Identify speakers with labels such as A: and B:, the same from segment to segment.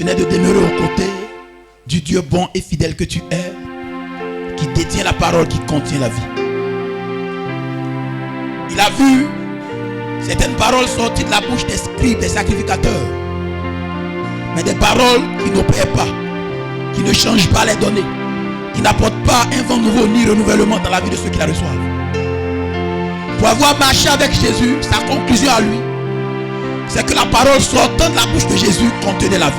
A: venait de demeurer aux côtés du Dieu bon et fidèle que tu es, qui détient la parole qui contient la vie. Il a vu certaines paroles sortir de la bouche des scribes, des sacrificateurs, mais des paroles qui n'opèrent pas, qui ne changent pas les données, qui n'apportent pas un vent nouveau ni renouvellement dans la vie de ceux qui la reçoivent. Pour avoir marché avec Jésus, sa conclusion à lui, c'est que la parole sortant de la bouche de Jésus contenait la vie.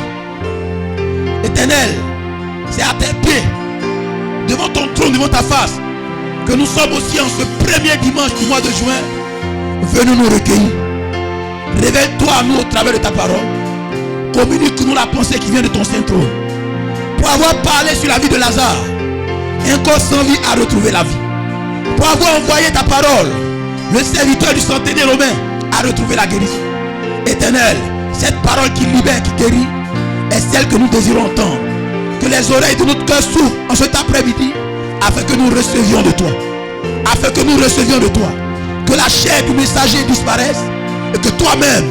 A: Éternel, c'est à tes pieds, devant ton trône, devant ta face, que nous sommes aussi en ce premier dimanche du mois de juin, venus nous recueillir. Révèle-toi à nous au travers de ta parole. Communique-nous la pensée qui vient de ton saint trône. Pour avoir parlé sur la vie de Lazare, un corps sans vie a retrouvé la vie. Pour avoir envoyé ta parole, le serviteur du centenaire romain a retrouvé la guérison. Éternel, cette parole qui libère, qui guérit, est celle que nous désirons entendre. Que les oreilles de notre cœur s'ouvrent en cet après-midi, afin que nous recevions de toi. Afin que nous recevions de toi. Que la chair du messager disparaisse et que toi-même,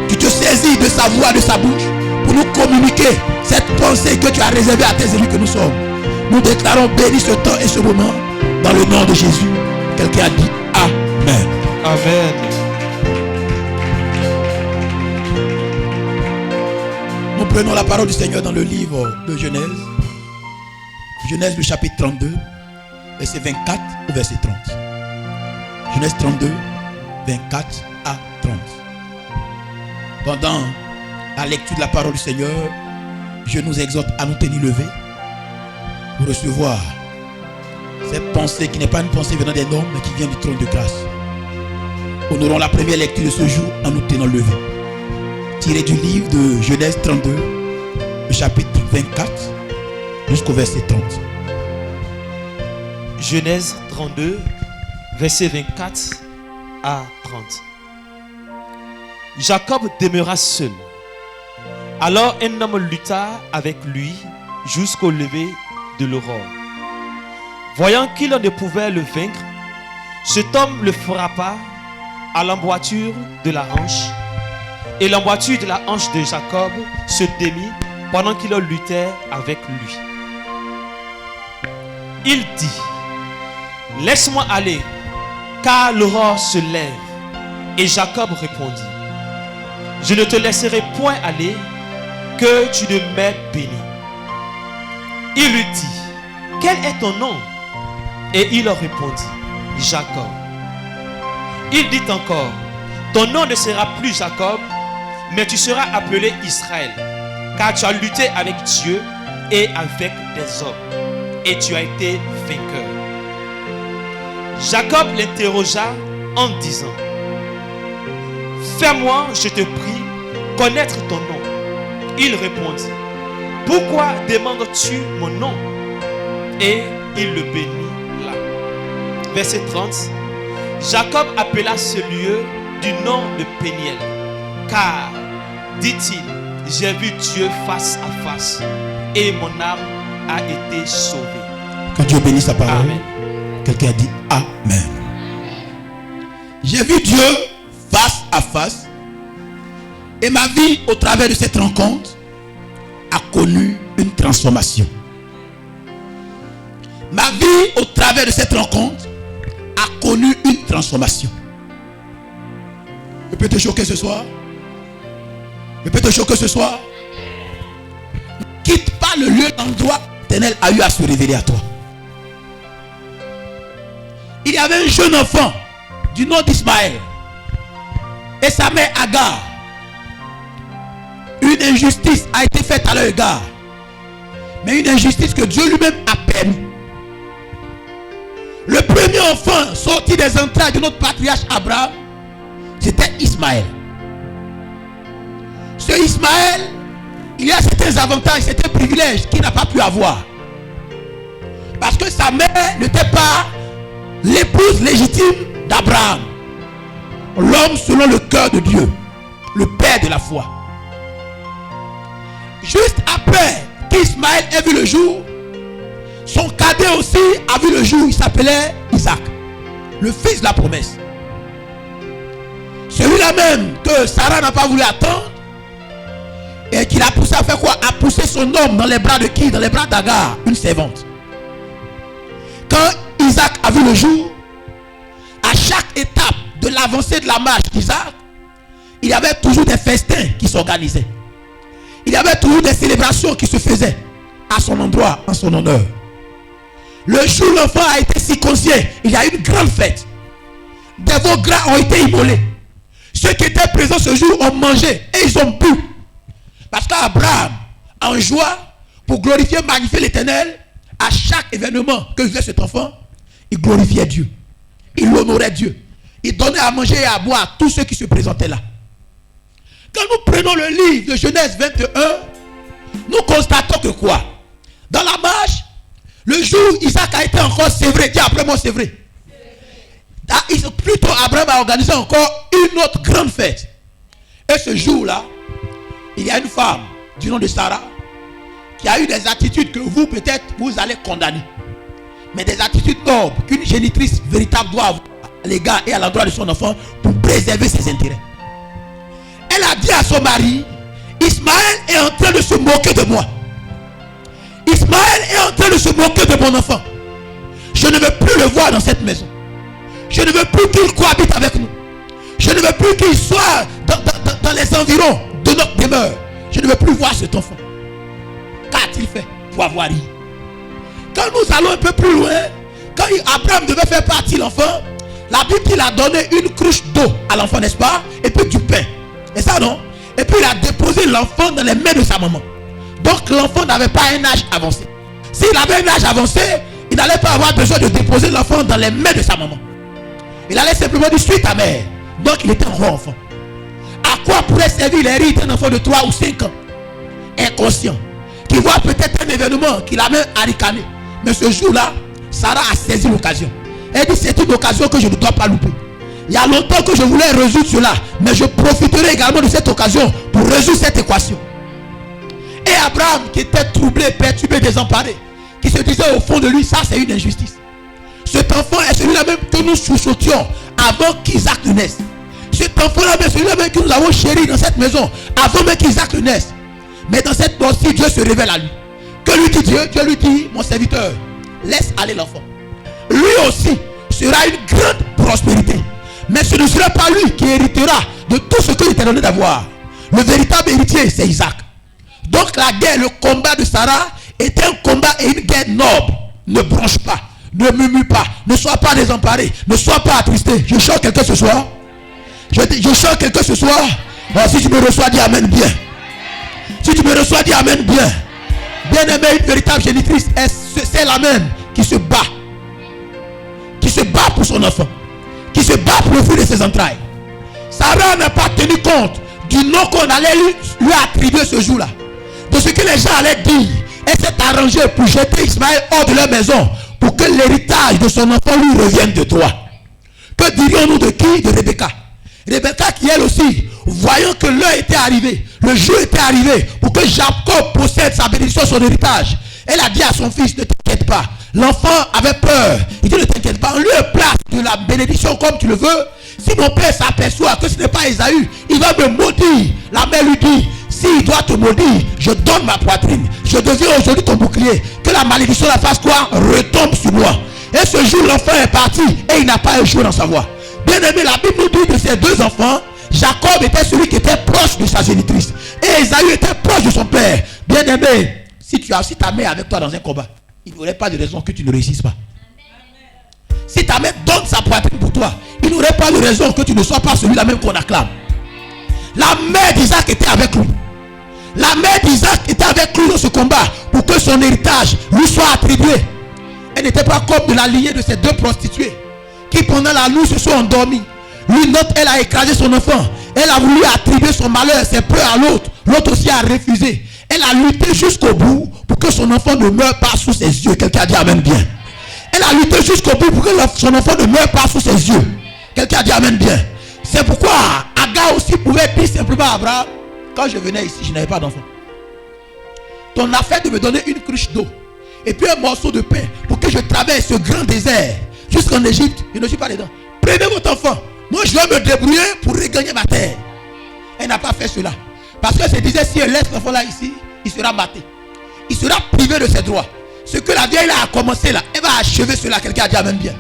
A: tu te saisis de sa voix, de sa bouche, pour nous communiquer cette pensée que tu as réservée à tes élus que nous sommes. Nous déclarons béni ce temps et ce moment dans le nom de Jésus. Quelqu'un a dit Amen.
B: Amen.
A: Nous prenons la parole du Seigneur dans le livre de Genèse. Genèse le chapitre 32, verset 24 au verset 30. Genèse 32, 24 à 30. Pendant la lecture de la parole du Seigneur, je nous exhorte à nous tenir levés pour recevoir cette pensée qui n'est pas une pensée venant des hommes, mais qui vient du trône de grâce. Honorons la première lecture de ce jour en nous tenant levés. Tiré du livre de Genèse 32, le chapitre 24 jusqu'au verset 30.
B: Genèse 32, verset 24 à 30. Jacob demeura seul. Alors un homme lutta avec lui jusqu'au lever de l'aurore. Voyant qu'il ne pouvait le vaincre, cet homme le frappa à l'emboîture de la hanche. Et l'emboîture de la hanche de Jacob se démit pendant qu'il luttait avec lui. Il dit: laisse-moi aller, car l'aurore se lève. Et Jacob répondit: je ne te laisserai point aller, que tu ne m'aies béni. Il lui dit: quel est ton nom? Et il leur répondit: Jacob. Il dit encore: ton nom ne sera plus Jacob, mais tu seras appelé Israël, car tu as lutté avec Dieu et avec des hommes, et tu as été vainqueur. Jacob l'interrogea en disant: fais-moi, je te prie, connaître ton nom. Il répondit: pourquoi demandes-tu mon nom? Et il le bénit là. Verset 30. Jacob appela ce lieu du nom de Péniel, car, dit-il, j'ai vu Dieu face à face, et mon âme a été sauvée.
A: Que Dieu bénisse sa parole.
B: Amen.
A: Quelqu'un a dit Amen. J'ai vu Dieu face à face, et ma vie au travers de cette rencontre a connu une transformation. Ma vie au travers de cette rencontre a connu une transformation. Je peux te choquer ce soir? Je peux te choquer ce soir? Ne quitte pas le lieu, l'endroit où l'Éternel a eu à se révéler à toi. Il y avait un jeune enfant du nom d'Ismaël et sa mère Agar. Une injustice a été faite à leur égard, mais une injustice que Dieu lui-même a permis. Le premier enfant sorti des entrailles de notre patriarche Abraham, c'était Ismaël. Ce Ismaël, il y a certains avantages, certains privilèges qu'il n'a pas pu avoir. Parce que sa mère n'était pas l'épouse légitime d'Abraham. L'homme selon le cœur de Dieu, le père de la foi. Juste après qu'Ismaël ait vu le jour, son cadet aussi a vu le jour. Il s'appelait Isaac, le fils de la promesse. Celui-là même que Sarah n'a pas voulu attendre, Et qu'il a poussé à faire quoi? À pousser son homme dans les bras de qui? Dans les bras d'Agar, une servante. Quand Isaac a vu le jour, à chaque étape de l'avancée de la marche d'Isaac, il y avait toujours des festins qui s'organisaient. Il y avait toujours des célébrations qui se faisaient à son endroit, en son honneur. Le jour où l'enfant a été circoncisé, il y a eu une grande fête. Des veaux gras ont été immolés. Ceux qui étaient présents ce jour ont mangé et ils ont bu. Parce qu'Abraham, en joie, pour glorifier, magnifier l'Éternel, à chaque événement que vivait cet enfant, il glorifiait Dieu. Il honorait Dieu. Il donnait à manger et à boire à tous ceux qui se présentaient là. Quand nous prenons le livre de Genèse 21, nous constatons que quoi? Dans la marche, le jour où Isaac a été encore sévré, dis après moi sévré. Plutôt Abraham a organisé encore une autre grande fête. Et ce jour-là, il y a une femme du nom de Sarah qui a eu des attitudes que vous peut-être vous allez condamner. Mais des attitudes nobles qu'une génitrice véritable doit avoir à l'égard et à l'endroit de son enfant pour préserver ses intérêts. Elle a dit à son mari, Ismaël est en train de se moquer de moi. Ismaël est en train de se moquer de mon enfant. Je ne veux plus le voir dans cette maison. Je ne veux plus qu'il cohabite avec nous. Je ne veux plus qu'il soit dans les environs de notre demeure. Je ne veux plus voir cet enfant. Qu'a-t-il fait pour avoir ri? Quand nous allons un peu plus loin, quand Abraham devait faire partir l'enfant, la Bible dit qu'il a donné une cruche d'eau à l'enfant, n'est-ce pas? Et puis du pain. Et ça non? Et puis il a déposé l'enfant dans les mains de sa maman. Donc l'enfant n'avait pas un âge avancé. S'il avait un âge avancé, il n'allait pas avoir besoin de déposer l'enfant dans les mains de sa maman. Il allait simplement dire, suis ta mère. Donc il était un roi enfant. À quoi pourrait servir les rites d'un enfant de 3 ou 5 ans? Inconscient. Qui voit peut-être un événement qui l'amène à ricaner. Mais ce jour-là, Sarah a saisi l'occasion. Elle dit, c'est une occasion que je ne dois pas louper. Il y a longtemps que je voulais résoudre cela. Mais je profiterai également de cette occasion pour résoudre cette équation. Et Abraham, qui était troublé, perturbé, désemparé, qui se disait au fond de lui, ça c'est une injustice. Cet enfant est celui-là même que nous chouchoutions avant qu'Isaac ne naisse. Cet enfant-là même, celui-là même que nous avons chéri dans cette maison avant même qu'Isaac ne naisse. Mais dans cette nuit-ci, Dieu se révèle à lui. Que lui dit Dieu? Dieu lui dit, mon serviteur, laisse aller l'enfant. Lui aussi sera une grande prospérité. Mais ce ne sera pas lui qui héritera de tout ce qu'il était donné d'avoir. Le véritable héritier, c'est Isaac. Donc la guerre, le combat de Sarah était un combat et une guerre noble. Ne bronche pas, ne murmure pas, ne sois pas désemparé, ne sois pas attristé. Je chante quelqu'un ce soir. Je chante quelqu'un ce soir. Alors, si tu me reçois, dis amen bien. Si tu me reçois, dis amen bien. Bien aimé, une véritable génitrice, c'est la même qui se bat. Qui se bat pour son enfant. Qui se bat pour le fruit de ses entrailles. Sarah n'a pas tenu compte du nom qu'on allait lui attribuer ce jour-là. De ce que les gens allaient dire. Elle s'est arrangée pour jeter Ismaël hors de leur maison. Pour que l'héritage de son enfant lui revienne de droit. Que dirions-nous de qui? De Rebecca. Rebecca qui elle aussi, voyant que l'heure était arrivée, le jour était arrivé pour que Jacob possède sa bénédiction, son héritage. Elle a dit à son fils, ne t'inquiète pas. L'enfant avait peur. Il dit, ne t'inquiète pas, en lieu et place de la bénédiction comme tu le veux. Si mon père s'aperçoit que ce n'est pas Ésaü, il va me maudire. La mère lui dit, s'il doit te maudire, je donne ma poitrine. Je deviens aujourd'hui ton bouclier. Que la malédiction la fasse quoi? Retombe sur moi. Et ce jour, l'enfant est parti et il n'a pas échoué dans sa voie. Bien aimé, la Bible nous dit de ces deux enfants, Jacob était celui qui était proche de sa génitrice. Et Ésaü était proche de son père. Bien aimé, si tu as aussi ta mère avec toi dans un combat, il n'y aurait pas de raison que tu ne réussisses pas. Si ta mère donne sa poitrine pour toi, il n'y aurait pas de raison que tu ne sois pas celui-là même qu'on acclame. La mère d'Isaac était avec lui. La mère d'Isaac était avec lui dans ce combat pour que son héritage lui soit attribué. Elle n'était pas comme de la lignée de ces deux prostituées qui pendant la nuit se sont endormies. L'une d'entre elles a écrasé son enfant. Elle a voulu attribuer son malheur, ses pleurs à l'autre. L'autre aussi a refusé. Elle a lutté jusqu'au bout pour que son enfant ne meure pas sous ses yeux. Quelqu'un a dit amen bien. Elle a lutté jusqu'au bout pour que son enfant ne meure pas sous ses yeux. Quelqu'un a dit amen bien. C'est pourquoi Agar aussi pouvait dire simplement à Abraham, quand je venais ici, je n'avais pas d'enfant. Ton affaire de me donner une cruche d'eau et puis un morceau de pain pour que je traverse ce grand désert jusqu'en Égypte, je ne suis pas dedans. Prenez votre enfant. Moi, je vais me débrouiller pour regagner ma terre. Elle n'a pas fait cela. Parce que se disait, si elle laisse l'enfant là ici, il sera maté. Il sera privé de ses droits. Ce que la vieille là a commencé là, elle va achever cela. Quelqu'un a dit amen bien.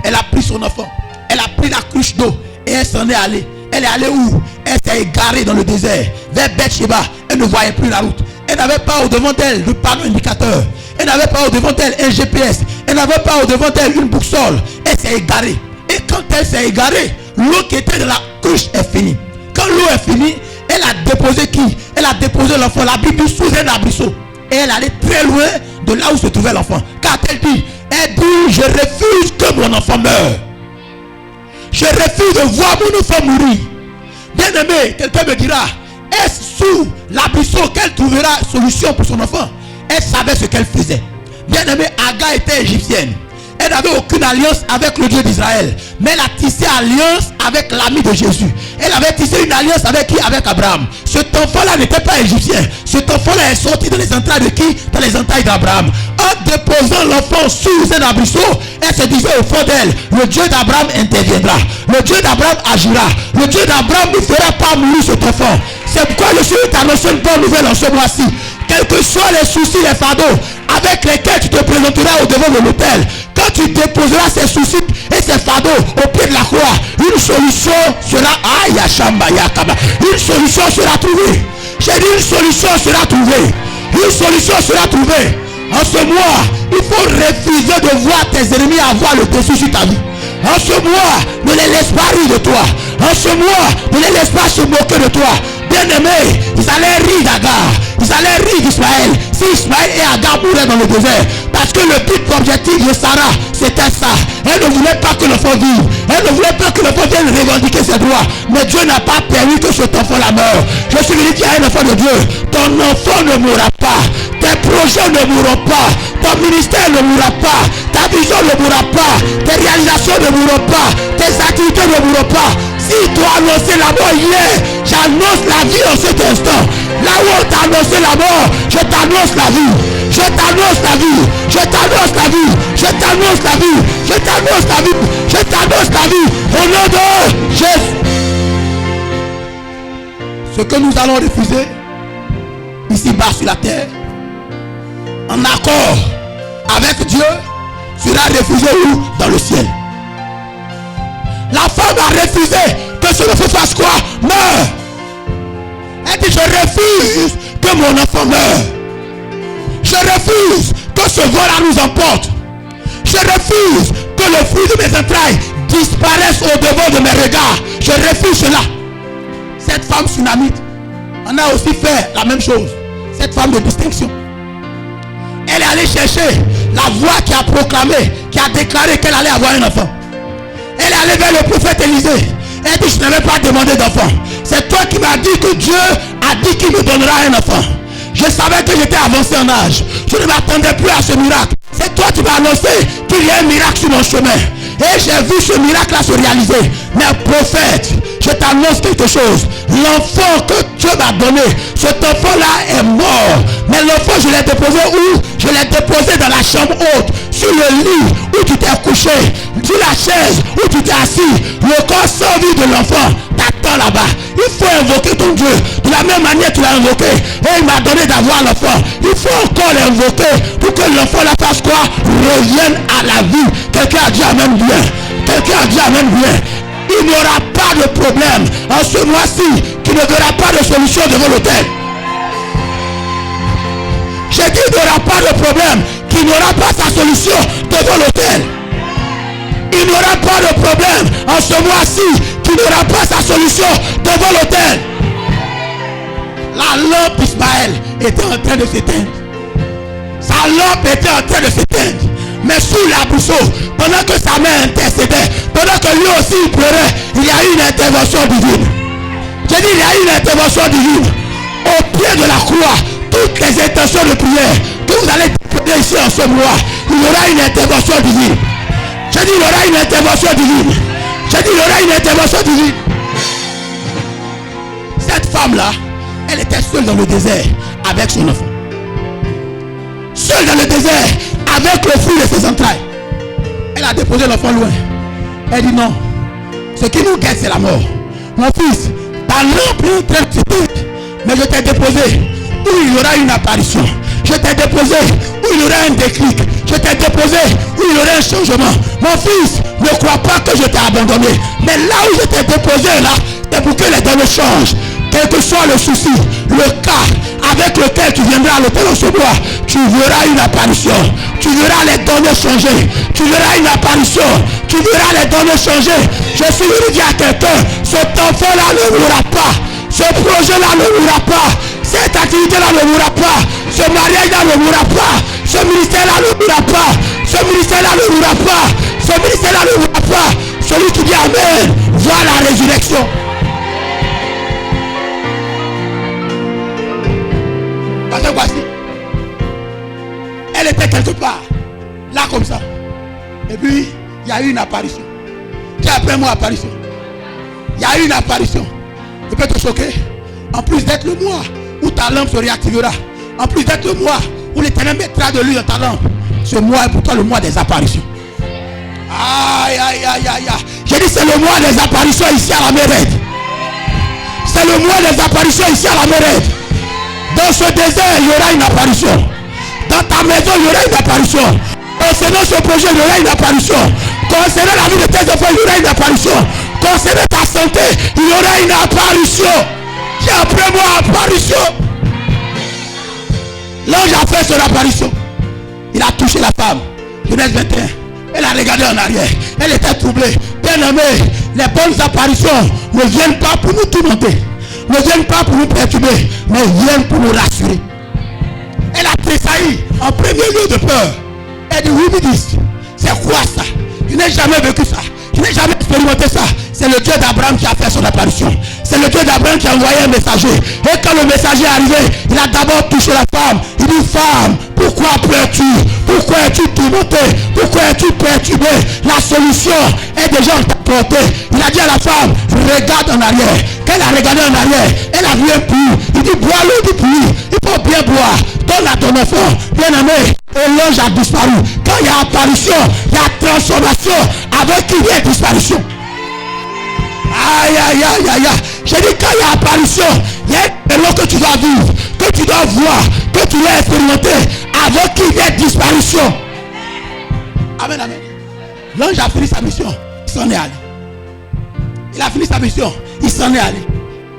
A: Elle a pris son enfant. Elle a pris la cruche d'eau et elle s'en est allée. Elle est allée où? Elle s'est égarée dans le désert, vers Beth-Sheba. Elle ne voyait plus la route. Elle n'avait pas au-devant d'elle le panneau indicateur. Elle n'avait pas au-devant d'elle un GPS. Elle n'avait pas au-devant d'elle une boussole. Elle s'est égarée. Et quand elle s'est égarée, l'eau qui était dans la cruche est finie. Quand l'eau est finie, elle a déposé qui? Elle a déposé l'enfant, la Bible dit, sous un arbrisseau. Et elle allait très loin de là où se trouvait l'enfant. Car elle dit, je refuse que mon enfant meure. Je refuse de voir mon enfant mourir. Bien aimé, quelqu'un me dira, est-ce sous l'arbrisseau qu'elle trouvera solution pour son enfant? Elle savait ce qu'elle faisait. Bien aimé, Agar était égyptienne. Elle n'avait aucune alliance avec le Dieu d'Israël. Mais elle a tissé alliance avec l'ami de Jésus. Elle avait tissé une alliance avec qui? Avec Abraham. Cet enfant-là n'était pas égyptien. Cet enfant-là est sorti dans les entrailles de qui? Dans les entrailles d'Abraham. En déposant l'enfant sous un arbrisseau, elle se disait au fond d'elle, le Dieu d'Abraham interviendra. Le Dieu d'Abraham agira. Le Dieu d'Abraham ne fera pas mourir cet enfant. C'est pourquoi le Seigneur t'annonce une bonne nouvelle en ce mois-ci. Quels que soient les soucis, les fardeaux avec lesquels tu te présenteras au devant de l'autel, quand tu déposeras ces soucis et ces fardeaux au pied de la croix, une solution sera une solution sera trouvée. J'ai dit une solution sera trouvée. Une solution sera trouvée. En ce mois, il faut refuser de voir tes ennemis avoir le dessus sur ta vie. En ce mois, ne les laisse pas rire de toi. En ce mois, ne les laisse pas se moquer de toi. Bien-aimés, ils allaient rire d'Agar. Ils allaient rire d'Ismaël. Si Ismaël et Agar mouraient dans le désert. Parce que le but objectif de Sarah, c'était ça. Elle ne voulait pas que l'enfant vive. Elle ne voulait pas que l'enfant vienne revendiquer ses droits. Mais Dieu n'a pas permis que cet enfant la meure. Je suis venu dire à un enfant de Dieu, ton enfant ne mourra pas. Tes projets ne mourront pas. Ton ministère ne mourra pas. Ta vision ne mourra pas. Tes réalisations ne mourront pas. Tes activités ne mourront pas. Si tu as annoncé la mort hier, j'annonce la vie en cet instant. Là où on t'a annoncé la mort, je t'annonce la vie. Je t'annonce la vie. Je t'annonce la vie. Je t'annonce la vie. Je t'annonce la vie. Je t'annonce la vie. Au nom de Jésus. Ce que nous allons refuser ici-bas sur la terre, en accord avec Dieu, sera refusé où? Dans le ciel. La femme a refusé que ce enfant fasse quoi? Meure. Elle dit, je refuse que mon enfant meure. Je refuse que ce vol-là nous emporte. Je refuse que le fruit de mes entrailles disparaisse au-devant de mes regards. Je refuse cela. Cette femme sunamite en a aussi fait la même chose. Cette femme de distinction. Elle est allée chercher la voix qui a proclamé, qui a déclaré qu'elle allait avoir un enfant. Elle est allée vers le prophète Élisée. Elle dit, je n'avais pas demandé d'enfant. C'est toi qui m'as dit que Dieu a dit qu'il me donnera un enfant. Je savais que j'étais avancé en âge. Je ne m'attendais plus à ce miracle. C'est toi qui m'as annoncé qu'il y a un miracle sur mon chemin. Et j'ai vu ce miracle-là se réaliser. Mais prophète, je t'annonce quelque chose. L'enfant que Dieu m'a donné, cet enfant-là est mort. Mais l'enfant, je l'ai déposé où? Je l'ai déposé dans la chambre haute, sur le lit où tu t'es couché, sur la chaise où tu t'es assis. Le corps sans vie de l'enfant t'attend là-bas. Il faut invoquer ton Dieu. De la même manière, tu l'as invoqué. Et il m'a donné d'avoir l'enfant. Il faut encore l'invoquer pour que l'enfant la fasse quoi? Revienne à la vie. Quelqu'un a dit amen bien. Quelqu'un a dit amen bien. Il n'y aura pas de problème en ce mois-ci qui ne verra pas de solution devant l'autel. J'ai dit il n'y aura pas de problème qui n'aura pas sa solution devant l'autel. Il n'y aura pas de problème en ce mois-ci qui n'aura pas sa solution devant l'autel. La lampe d'Ismaël était en train de s'éteindre. Sa lampe était en train de s'éteindre. Mais sous l'arbre, pendant que sa mère intercédait, pendant que lui aussi il pleurait, il y a eu une intervention divine. J'ai dit il y a eu une intervention divine. Au pied de la croix, toutes les intentions de prière que vous allez déposer ici en ce mois, il y aura une intervention divine. J'ai dit il y aura une intervention divine. J'ai dit il y aura une intervention divine. Cette femme-là, elle était seule dans le désert avec son enfant. Seule dans le désert avec le fruit de ses entrailles. Elle a déposé l'enfant loin. Elle dit non. Ce qui nous guette, c'est la mort. Mon fils, ta lampe est en train de s'éteindre. Mais je t'ai déposé où il y aura une apparition. Je t'ai déposé où il y aura un déclic. Je t'ai déposé où il y aura un changement. Mon fils, ne crois pas que je t'ai abandonné. Mais là où je t'ai déposé, là, c'est pour que les données changent. Quel que soit le souci, le cas avec lequel tu viendras à l'hôtel au Sobois, tu verras une apparition. Tu verras les données changer. Tu verras une apparition. Tu verras les données changer. Je suis venu dire à quelqu'un, cet enfant-là ne mourra pas. Ce projet-là ne mourra pas. Cette activité-là ne mourra pas. Ce mariage-là ne mourra pas. Ce ministère-là ne mourra pas. Ce ministère-là ne mourra pas. Ce ministère-là ne mourra pas. Celui qui dit Amen, voit la résurrection. Parce que voici, elle était quelque part, là comme ça. Et puis, il y a eu une apparition. Qui a appelé moi apparition? Il y a eu une apparition. Je peux te choquer. En plus d'être le mois où ta lampe se réactivera, en plus d'être le mois où l'Éternel mettra de l'huile dans ta lampe, ce mois est pour toi le mois des apparitions. Aïe, aïe, aïe, aïe, aïe. J'ai dit c'est le mois des apparitions ici à la Mérède. C'est le mois des apparitions ici à la Mérède. Dans ce désert, il y aura une apparition. Dans ta maison, il y aura une apparition. Concernant ce projet, il y aura une apparition. Concernant la vie de tes enfants, il y aura une apparition. Concernant ta santé, il y aura une apparition. J'ai après moi apparition. L'ange a fait son apparition. Il a touché la femme. Genèse 21. Elle a regardé en arrière. Elle était troublée. Bien aimé, les bonnes apparitions ne viennent pas pour nous tourmenter, ne viennent pas pour nous perturber, mais viennent pour nous rassurer. Elle a tressailli en premier lieu de peur. Elle dit, oui, me dit, c'est quoi ça? Je n'ai jamais vécu ça. Je n'ai jamais expérimenté ça. C'est le Dieu d'Abraham qui a fait son apparition. C'est le Dieu d'Abraham qui a envoyé un messager. Et quand le messager est arrivé, il a d'abord touché la femme. Il dit, femme, pourquoi pleures-tu? Pourquoi es-tu tourmentée? Pourquoi es-tu perturbée? La solution est déjà en ta portée. Il a dit à la femme, regarde en arrière. Quand elle a regardé en arrière, elle a vu un puits. Il dit, bois l'eau du puits. Il faut bien boire. Donne à ton enfant. Bien aimé. Et l'ange a disparu. Quand il y a apparition, il y a transformation. Avec qui vient disparition. Aïe, aïe, aïe, aïe, aïe. J'ai dit, quand il y a apparition, il y a un élan que tu dois vivre, que tu dois voir, que tu dois expérimenter. Avec qui vient disparition. Amen, amen. L'ange a fini sa mission. Il s'en est allé. Il a fini sa mission. Il s'en est allé.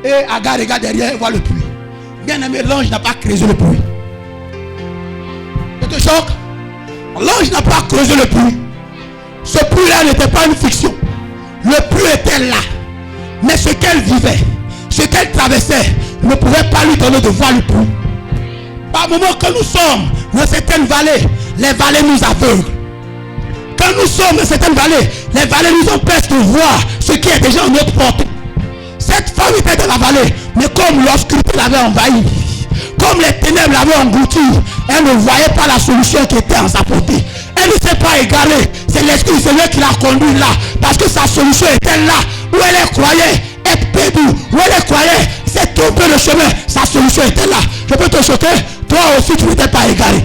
A: Et Agar regarde derrière et voit le puits. Bien aimé, l'ange n'a pas creusé le puits. Je te choque. L'ange n'a pas creusé le puits. Ce puits-là n'était pas une fiction. Le puits était là. Mais ce qu'elle vivait, ce qu'elle traversait, ne pouvait pas lui donner de voir le puits. Par moment que nous sommes dans certaines vallées, les vallées nous aveuglent. Quand nous sommes dans certaines vallées, les vallées nous empêchent de voir ce qui est déjà en notre portée. Cette femme était dans la vallée, mais comme l'obscurité l'avait envahie, comme les ténèbres l'avaient englouti, elle ne voyait pas la solution qui était en sa portée. Elle ne s'est pas égarée. C'est l'Esprit du Seigneur qui l'a conduit là. Parce que sa solution était là. Où elle croyait être perdue. Où elle croyait s'être trompée le chemin. Sa solution était là. Je peux te choquer. Toi aussi tu n'étais pas égaré.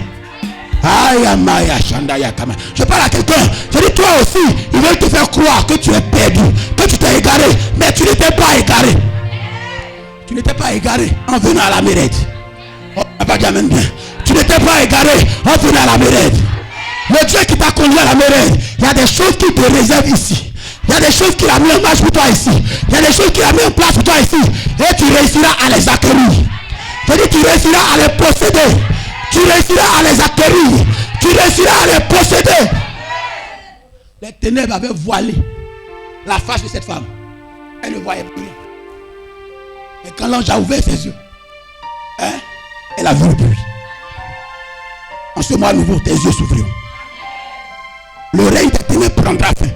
A: Je parle à quelqu'un. Je dis toi aussi. Ils veulent te faire croire que tu es perdu. Que tu t'es égaré. Mais tu n'étais pas égaré. Tu n'étais pas égaré en venant à la Mérède. Oh, pas dit amen bien. Tu n'étais pas égaré en venant à la Mérède. Le Dieu qui t'a conduit à la Mérède, il y a des choses qui te réservent ici. Il y a des choses qu'il a mis en marche pour toi ici. Il y a des choses qu'il a mis en place pour toi ici. Et tu réussiras à les acquérir. Je dis tu réussiras à les posséder. Tu réussiras à les acquérir. Tu réussiras à les posséder. Les ténèbres avaient voilé la face de cette femme. Elle ne voyait plus rien. Et quand l'ange a ouvert ses yeux, elle a vu le puits. En ce mois nouveau, tes yeux s'ouvriront. Le règne des ténèbres prendra fin.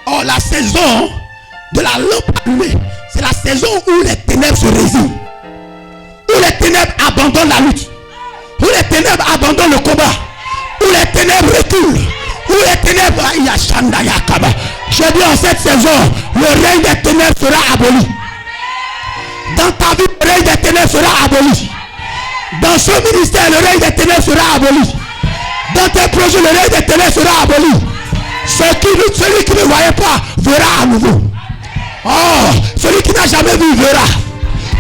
A: Or, la saison de la lampe allumée, c'est la saison où les ténèbres se résignent. Où les ténèbres abandonnent la lutte. Où les ténèbres abandonnent le combat. Où les ténèbres reculent. Où les ténèbres... Je dis en cette saison, le règne des ténèbres sera aboli. Dans ta vie, le règne des ténèbres sera aboli. Dans ce ministère, le règne des ténèbres sera aboli. Dans tes projets, le règne des ténèbres sera aboli. Celui qui ne voyait pas verra à nouveau. Oh, celui qui n'a jamais vu verra.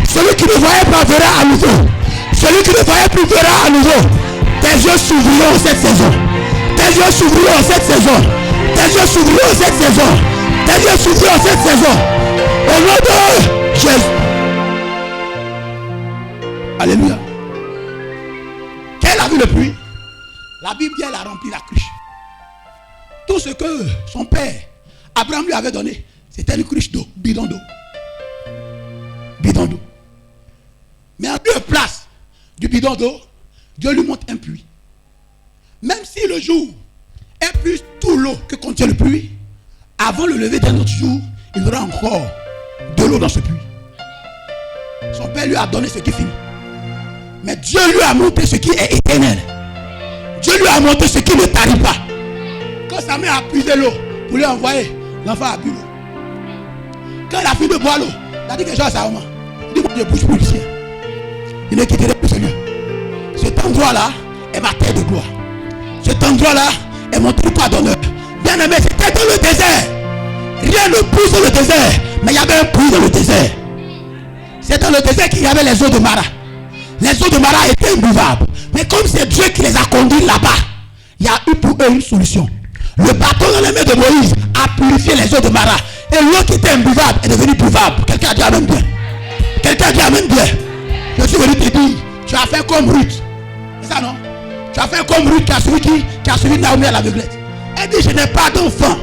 A: Celui qui ne voyait pas verra à nouveau. Celui qui ne voyait plus verra à nouveau. Tes yeux s'ouvriront cette saison. Tes yeux s'ouvriront cette saison. Tes yeux s'ouvriront cette saison. Tes yeux s'ouvriront cette saison. Au nom de Jésus. Alléluia. Quelle a vu le puits? La Bible dit qu'elle a rempli la cruche. Tout ce que son père Abraham lui avait donné, c'était une cruche d'eau, bidon d'eau. Bidon d'eau. Mais en deux places du bidon d'eau, Dieu lui montre un puits. Même si le jour est plus tout l'eau que contient le puits, avant le lever d'un autre jour, il y aura encore de l'eau dans ce puits. Son père lui a donné ce qui finit. Mais Dieu lui a montré ce qui est éternel. Dieu lui a montré ce qui ne tarit pas. Quand sa mère a puisé l'eau pour lui envoyer, l'enfant a bu l'eau. Quand elle a fini de boire l'eau, elle a dit quelque chose à sa maman. Il dit, moi je ne bouge plus du ciel. Il ne quitterait plus Seigneur. Cet endroit-là est ma terre de gloire. Cet endroit-là est mon territoire d'honneur. Bien aimé, c'était dans le désert. Rien ne pousse dans le désert. Mais il y avait un puits dans le désert. C'est dans le désert qu'il y avait les eaux de Mara. Les eaux de Mara étaient imbuvables. Mais comme c'est Dieu qui les a conduits là-bas, il y a eu pour eux une solution. Le bâton dans les mains de Moïse a purifié les eaux de Mara. Et l'eau qui était imbuvable est devenue buvable. Quelqu'un a dit amen bien. Quelqu'un a dit amen bien. Je suis venu te dire, tu as fait comme Ruth. C'est ça non? Tu as fait comme Ruth qui a suivi Naomi à l'aveuglette. Elle dit, je n'ai pas d'enfant.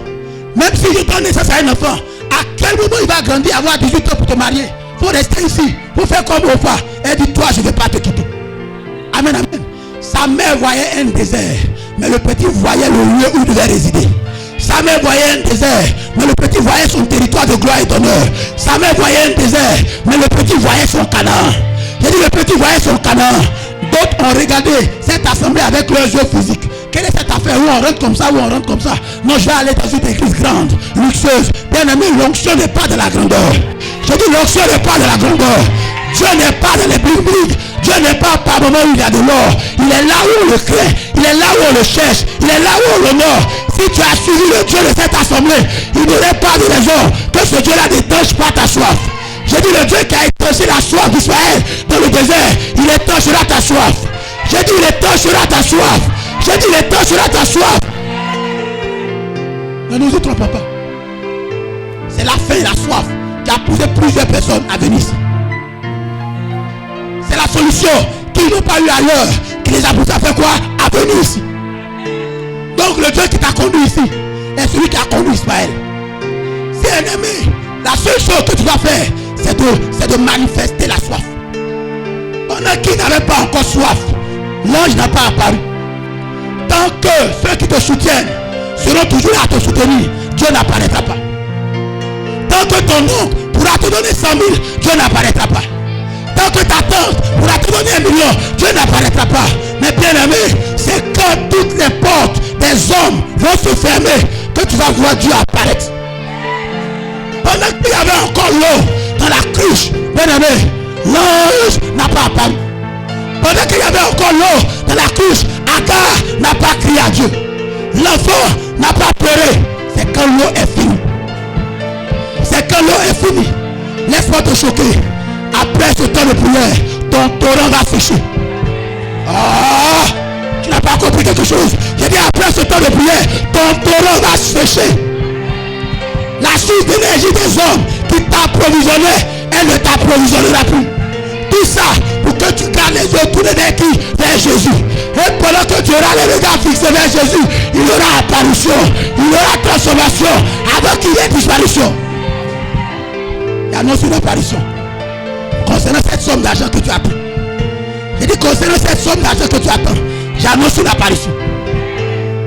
A: Même si je donne naissance à un enfant, à quel moment il va grandir, avoir 18 ans pour te marier? Il faut rester ici, il faut faire comme Oprah. Elle dit, toi je ne vais pas te quitter. Amen, amen. Sa mère voyait un désert, mais le petit voyait le lieu où il devait résider. Sa mère voyait un désert, mais le petit voyait son territoire de gloire et d'honneur. Sa mère voyait un désert, mais le petit voyait son Canaan. J'ai dit le petit voyait son Canaan. D'autres ont regardé cette assemblée avec leurs yeux physiques. Quelle est cette affaire où on rentre comme ça, où on rentre comme ça? Non, je vais aller dans une église grande, luxueuse. Bien aimé, l'onction n'est pas de la grandeur. Je dis l'onction n'est pas de la grandeur. Dieu n'est pas dans les bling-bling. Dieu n'est pas par moment où il y a de l'or. Il est là où on le crée. Il est là où on le cherche. Il est là où on l'honore. Si tu as suivi le Dieu de cette assemblée, il n'y aurait pas de raison que ce Dieu-là n'étanche pas ta soif. J'ai dit le Dieu qui a étanché la soif d'Israël dans le désert, il étanchera ta soif. J'ai dit il étanchera ta soif. J'ai dit il étanchera ta soif. Ne nous y trompons pas. C'est la faim et la soif qui a poussé plusieurs personnes à venir ici. C'est la solution qu'ils n'ont pas eu ailleurs qui les a poussés à faire quoi? À venir ici. Donc le Dieu qui t'a conduit ici est celui qui a conduit Ismaël. C'est un aimé. La seule chose que tu dois faire, c'est de manifester la soif. Pendant qu'ils n'avaient pas encore soif, l'ange n'a pas apparu. Tant que ceux qui te soutiennent seront toujours là à te soutenir, Dieu n'apparaîtra pas. Tant que ton oncle pourra te donner 100 000, Dieu n'apparaîtra pas. Tant que ta tante pourra te donner 1 million, Dieu n'apparaîtra pas. Mais bien aimé, c'est quand toutes les portes des hommes vont se fermer que tu vas voir Dieu apparaître. Pendant qu'il y avait encore l'eau dans la cruche, bien aimé, l'ange n'a pas apparu. Pendant qu'il y avait encore l'eau dans la cruche, Agar n'a pas crié à Dieu. L'enfant n'a pas pleuré. C'est quand l'eau est finie. C'est quand l'eau est finie. Laisse-moi te choquer. Après ce temps de prière, ton torrent va sécher. Ah, tu n'as pas compris quelque chose. J'ai dit après ce temps de prière, ton torrent va sécher. La source d'énergie des hommes qui t'approvisionnait, elle ne t'approvisionnera plus. Tout ça pour que tu gardes les yeux tournés vers qui? Vers Jésus. Et pendant que tu auras les regards fixés vers Jésus, il y aura apparition, il y aura transformation avant qu'il y ait disparition. Il annonce une apparition. Concernant cette somme d'argent que tu attends. J'ai dit concernant cette somme d'argent que tu attends, j'annonce une apparition.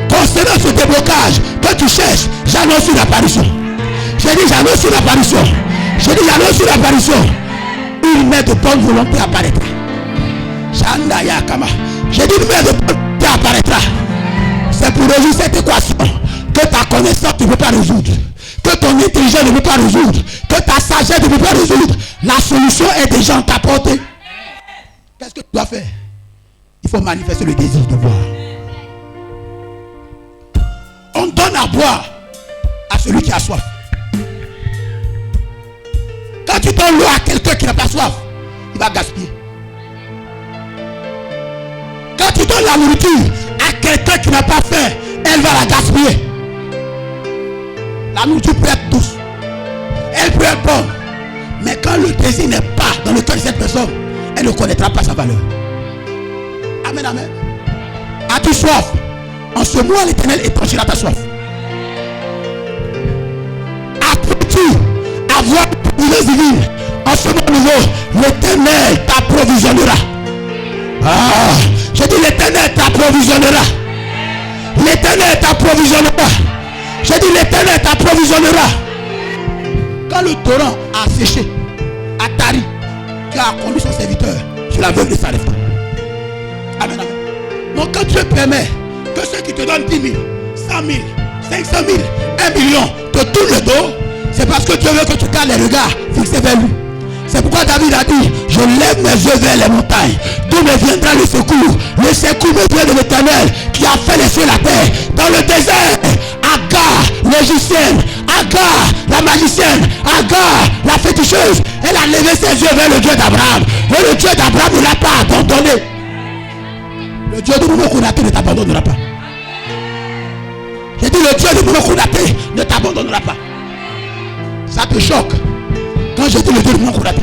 A: Concernant ce déblocage que tu cherches, j'annonce une apparition. J'ai dit j'annonce une apparition. J'ai dit j'annonce une apparition. Une mère de bonne volonté apparaîtra. Chanda Yakama. J'ai dit une mère de bonne volonté apparaîtra. C'est pour résoudre cette équation que ta connaissance ne peut pas résoudre, que ton intelligence ne peut pas résoudre, que ta sagesse ne peut pas résoudre. La solution est déjà en ta portée. Qu'est-ce que tu dois faire? Il faut manifester le désir de boire. On donne à boire à celui qui a soif. Quand tu donnes l'eau à quelqu'un qui n'a pas soif, va gaspiller. Quand tu donnes la nourriture à quelqu'un qui n'a pas faim, elle va la gaspiller. La nourriture peut être douce, elle peut être bonne, mais quand le désir n'est pas dans le cœur de cette personne, elle ne connaîtra pas sa valeur. Amen, amen. As-tu soif? En ce mois, l'Éternel étanchira ta soif. As-tu avoir une provision divine? En ce mois nouveau, l'Éternel t'approvisionnera. Ah, je dis l'Éternel t'approvisionnera. L'Éternel t'approvisionnera. Je dis l'Éternel t'approvisionnera. Quand le torrent a séché, a tari, Dieu a conduit son serviteur sur la veuve de Sarepta. Amen, amen. Donc quand Dieu permet que ceux qui te donnent 10 000, 100 000, 500 000, 1 million te tournent le dos, c'est parce que Dieu veut que tu gardes les regards fixés vers lui. C'est pourquoi David a dit, je lève mes yeux vers les montagnes, d'où me viendra le secours. Le secours me vient de l'Éternel qui a fait les cieux et la terre. Dans le désert, Agar, l'égyptienne, Agar, la magicienne, Agar, la féticheuse, elle a levé ses yeux vers le Dieu d'Abraham. Et le Dieu d'Abraham ne l'a pas abandonné. Le Dieu de Momo Konaté ne t'abandonnera pas. J'ai dit le Dieu de Momo Konaté ne t'abandonnera pas. Ça te choque. Quand je dis le Dieu de Momo Konaté,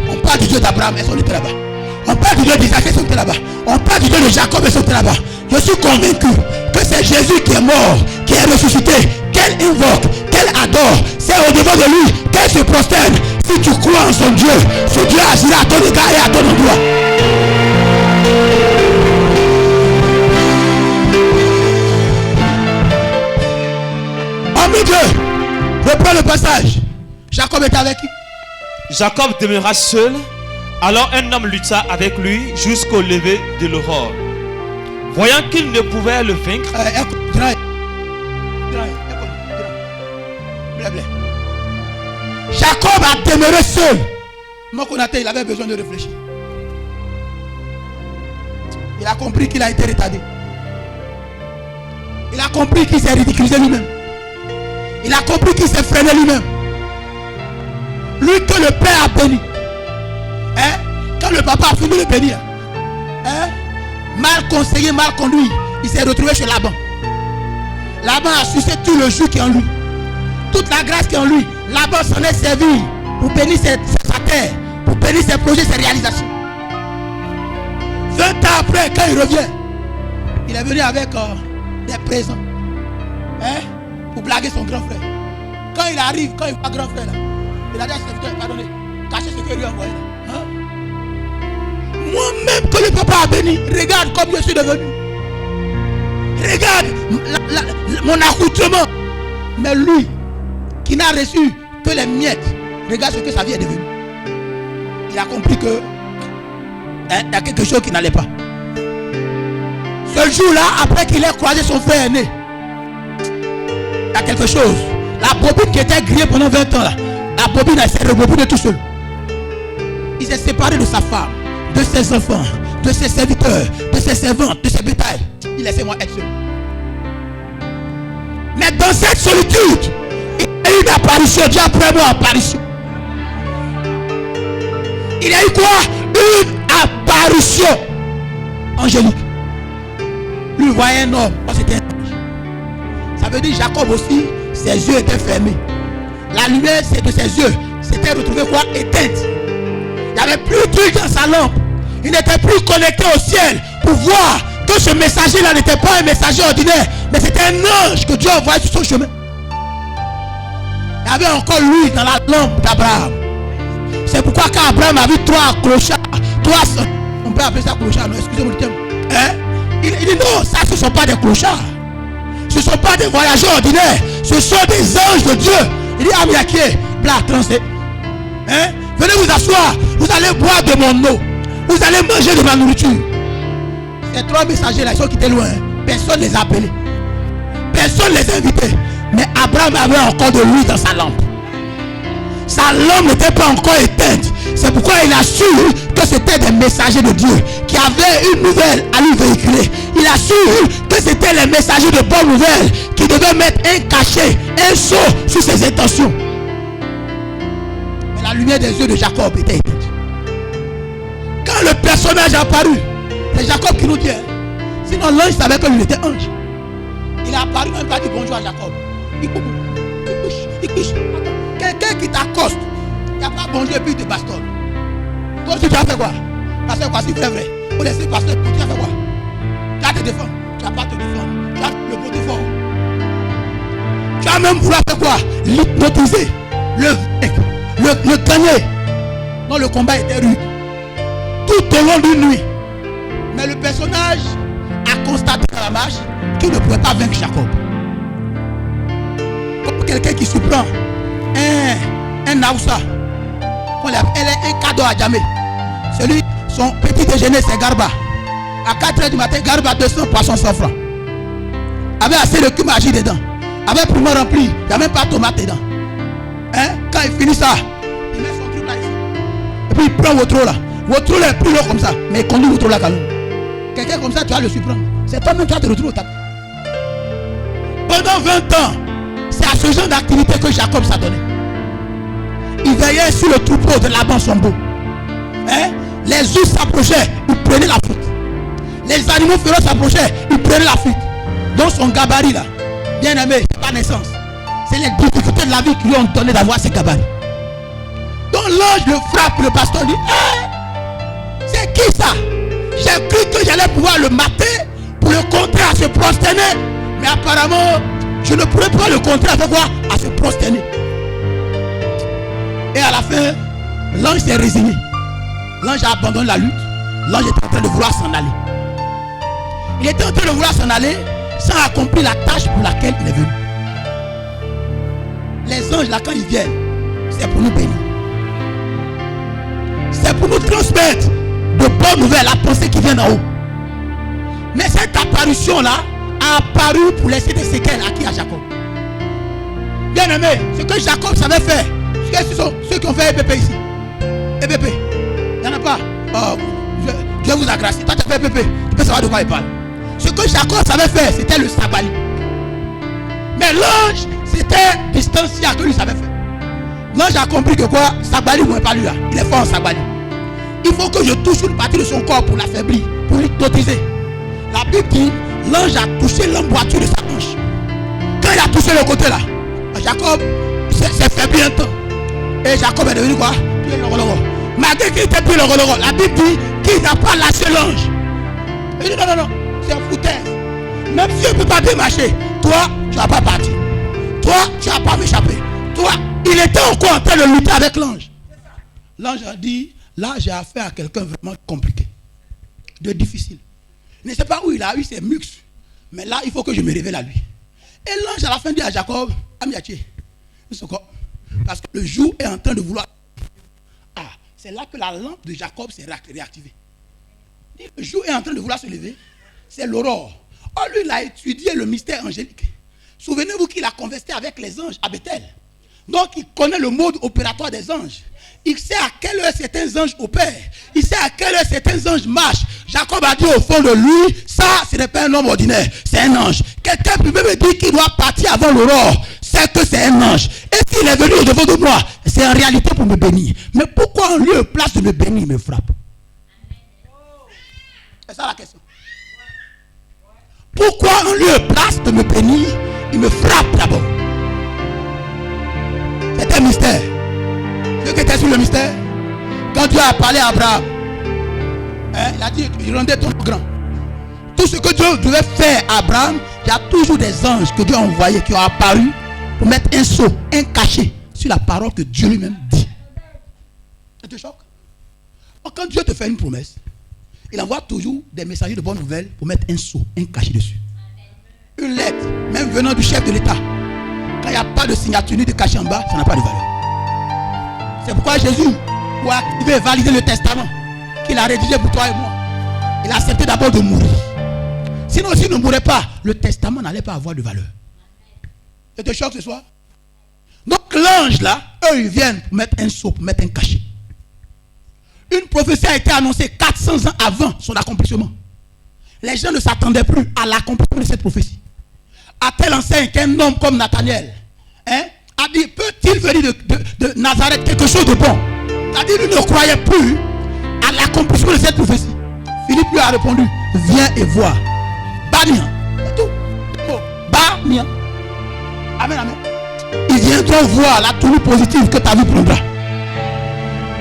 A: on parle du Dieu d'Abraham et son était là-bas. On parle du Dieu d'Isaac et son était là-bas. On parle du Dieu de Jacob et son était là-bas. Je suis convaincu que c'est Jésus qui est mort, qui est ressuscité, qu'elle invoque, qu'elle adore. C'est au devant de lui qu'elle se prosterne. Si tu crois en son Dieu, ce Dieu agira à ton égard et à ton endroit. Dieu, reprends le passage. Jacob était avec qui?
B: Jacob demeura seul. Alors un homme lutta avec lui jusqu'au lever de l'aurore. Voyant qu'il ne pouvait le vaincre,
A: Jacob a demeuré seul. Mokonaté, il avait besoin de réfléchir. Il a compris qu'il a été retardé. Il a compris qu'il s'est ridiculisé lui-même. Il a compris qu'il s'est freiné lui-même. Lui que le père a béni. Hein? Quand le papa a fini de bénir, hein? Mal conseillé, mal conduit, il s'est retrouvé chez Laban. Laban a sucé tout le jus qui est en lui. Toute la grâce qui est en lui. Laban s'en est servi pour bénir sa terre, pour bénir ses projets, ses réalisations. 20 ans après, quand il revient, il est venu avec des présents. Hein? Pour blaguer son grand frère. Quand il arrive, quand il voit grand frère là, il a dit à ses serviteurs, pardonnez, cachez ce que lui a envoyé là. Hein? Moi-même que le papa a béni, regarde comme je suis devenu. Regarde mon accoutrement. Mais lui, qui n'a reçu que les miettes, regarde ce que sa vie est devenue. Il a compris que il y a quelque chose qui n'allait pas. Ce jour-là, après qu'il ait croisé son frère aîné, il y a quelque chose. La bobine qui était grillée pendant 20 ans là, la bobine elle s'est rebobinée tout seul. Il s'est séparé de sa femme, de ses enfants, de ses serviteurs, de ses servantes, de ses bétails. Il laissait-moi être seul. Mais dans cette solitude, il y a eu une apparition. Dieu après moi apparition. Il y a eu quoi? Une apparition angélique. Lui voyait un homme. C'était un ange. Ça veut dire Jacob aussi, ses yeux étaient fermés. La lumière de ses yeux s'était retrouvée quoi? Éteinte. Il n'y avait plus d'huile dans sa lampe. Il n'était plus connecté au ciel pour voir que ce messager-là n'était pas un messager ordinaire, mais c'était un ange que Dieu envoyait sur son chemin. Il y avait encore l'huile dans la lampe d'Abraham. C'est pourquoi quand Abraham a vu 3 clochards, 300, on peut appeler ça clochard, non, excusez-moi le terme. Hein? Il dit non, ça ce ne sont pas des clochards. Ce ne sont pas des voyageurs ordinaires. Ce sont des anges de Dieu. Il dit, ah mais qui est blanc, transé. Hein? Venez vous asseoir. Vous allez boire de mon eau. Vous allez manger de ma nourriture. Ces 3 messagers là, ils sont quittés loin. Personne ne les a appelés. Personne ne les a invités. Mais Abraham avait encore de l'huile dans sa lampe. Sa lampe n'était pas encore éteinte. C'est pourquoi il a su que c'était des messagers de Dieu qui avaient une nouvelle à lui véhiculer. Il a su que c'était les messagers de bonnes nouvelles qui devaient mettre un cachet, un sceau sur ses intentions. Mais la lumière des yeux de Jacob était éteinte. Quand le personnage est apparu, c'est Jacob qui nous dit. Sinon l'ange savait qu'il était ange. Il est apparu, même pas dit bonjour à Jacob. Il couche. Quelqu'un qui t'accoste, il n'y a pas bonjour et puis il te bastonne. Toi tu as fait quoi? Pasteur, quoi, c'est vrai. Vous laissez pasteur, tu as fait quoi? Tu as te défendre. Tu n'as pas te défendre. Tu as le côté fort. Tu as même voulu faire quoi? L'hypnotiser. Le gagner. Non, le combat était rude. Tout au long d'une nuit. Mais le personnage a constaté dans la marche qu'il ne pouvait pas vaincre Jacob. Comme quelqu'un qui surprend un Naoussa. Elle est un cadeau à jamais. Celui, son petit déjeuner, c'est Garba. À 4h du matin, Garba 200 poissons 100 francs. Avec assez de cumin agi dedans. Avec piment rempli, il n'y a même pas de tomate dedans. Quand il finit ça, il met son truc là ici. Et puis il prend votre eau là. Votre eau là est plus long comme ça. Mais il conduit votre eau là quand même. Quelqu'un comme ça, tu vas le surprendre. C'est toi-même qui vas te retrouver au tapis. Pendant 20 ans, c'est à ce genre d'activité que Jacob s'adonnait. Il veillait sur le troupeau de Laban son beau. Les ours s'approchaient, il prenait la fuite. Les animaux féroces s'approchaient, il prenait la fuite. Donc son gabarit là, bien aimé, c'est pas naissance. C'est les difficultés de la vie qui lui ont donné d'avoir ces gabarits. Donc l'ange le frappe, le pasteur dit, c'est qui ça? J'ai cru que j'allais pouvoir le mater pour le contrer à se prosterner. Mais apparemment, je ne pourrais pas le contrer avec quoi? À se prosterner. Et à la fin, l'ange s'est résigné. L'ange a abandonné la lutte. L'ange était en train de vouloir s'en aller. Il était en train de vouloir s'en aller sans accomplir la tâche pour laquelle il est venu. Les anges là, quand ils viennent, c'est pour nous bénir. C'est pour nous transmettre de bonnes nouvelles, la pensée qui vient d'en haut. Mais cette apparition là a apparu pour laisser des séquelles à qui? À Jacob. Bien aimé, ce que Jacob savait faire, ce sont ceux qui ont fait EPP ici. EPP, il n'y en a pas. Dieu vous a gracié. Toi tu as fait EPP, tu peux savoir de quoi il parle. Ce que Jacob savait faire, c'était le sabali. Mais l'ange, c'était distancia que lui savait faire. L'ange a compris que quoi? Sabali ne pas lui là. Il est fort en sabali. Il faut que je touche une partie de son corps pour l'affaiblir, pour l'hypnotiser. La Bible dit, l'ange a touché l'emboîture de sa hanche. Quand il a touché le côté là, Jacob s'est faibli un temps. Et Jacob est devenu quoi? Pied logologo. Malgré qu'il était pied logologo, la Bible dit qu'il n'a pas lâché l'ange. Il dit non, c'est un foutaise. Même si je ne peux pas bien marcher, toi, tu n'as pas parti. Toi, tu n'as pas m'échappé. Toi, il était encore en train de lutter avec l'ange. L'ange a dit, là j'ai affaire à quelqu'un vraiment compliqué, de difficile. Je ne sais pas où il a eu ses muscles, mais là il faut que je me révèle à lui. Et l'ange à la fin dit à Jacob, Amiaché, parce que le jour est en train de vouloir. C'est là que la lampe de Jacob s'est réactivée. Le jour est en train de vouloir se lever, c'est l'aurore. Or lui il a étudié le mystère angélique. Souvenez-vous qu'il a conversé avec les anges à Bethel. Donc il connaît le mode opératoire des anges. Il sait à quelle heure certains anges opèrent. Il sait à quelle heure certains anges marchent. Jacob a dit au fond de lui, ça ce n'est pas un homme ordinaire, c'est un ange. Quelqu'un peut me dire qu'il doit partir avant l'aurore, c'est que c'est un ange. Et s'il est venu au devant de moi, c'est en réalité pour me bénir. Mais pourquoi en lieu et place de me bénir, il me frappe? C'est ça la question. Pourquoi en lieu et place de me bénir, il me frappe d'abord? C'est un mystère. Ceux qui étaient sur le mystère, quand Dieu a parlé à Abraham, il a dit, il rendait ton grand. Tout ce que Dieu devait faire à Abraham, il y a toujours des anges que Dieu a envoyés, qui ont apparu pour mettre un sceau, un cachet sur la parole que Dieu lui-même dit. Ça te choque? Quand Dieu te fait une promesse, il envoie toujours des messagers de bonnes nouvelles pour mettre un sceau, un cachet dessus. Une lettre, même venant du chef de l'État, quand il n'y a pas de signature ni de cachet en bas, ça n'a pas de valeur. C'est pourquoi Jésus, pour activer et valider le testament qu'il a rédigé pour toi et moi, il a accepté d'abord de mourir. Sinon, s'il ne mourait pas, le testament n'allait pas avoir de valeur. Ça te choque ce soir? Donc l'ange là, eux ils viennent pour mettre un sceau, pour mettre un cachet. Une prophétie a été annoncée 400 ans avant son accomplissement. Les gens ne s'attendaient plus à l'accomplissement de cette prophétie. À telle enseigne qu'un homme comme Nathanaël a dit, peut-il venir de Nazareth quelque chose de bon? C'est-à-dire qu'il ne croyait plus à l'accomplissement de cette prophétie, Philippe lui a répondu, viens et vois. Bania. C'est tout. Oh, Bania. Amen, amen. Ils viendront voir la tournure positive que ta vie prendra.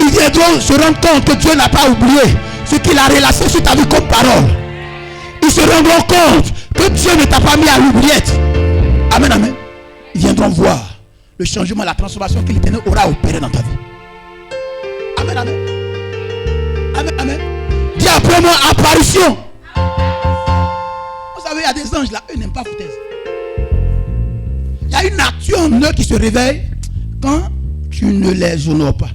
A: Ils viendront se rendre compte que Dieu n'a pas oublié ce qu'il a relâché sur ta vie comme parole. Ils se rendront compte que Dieu ne t'a pas mis à l'oubliette. Amen, amen. Ils viendront voir le changement, la transformation que l'Éternel aura opéré dans ta vie. Amen, amen. Amen, amen. Dis après moi, apparition. Vous savez, il y a des anges là, eux n'aiment pas foutaise. Il y a une nature en eux qui se réveille quand tu ne les honores pas.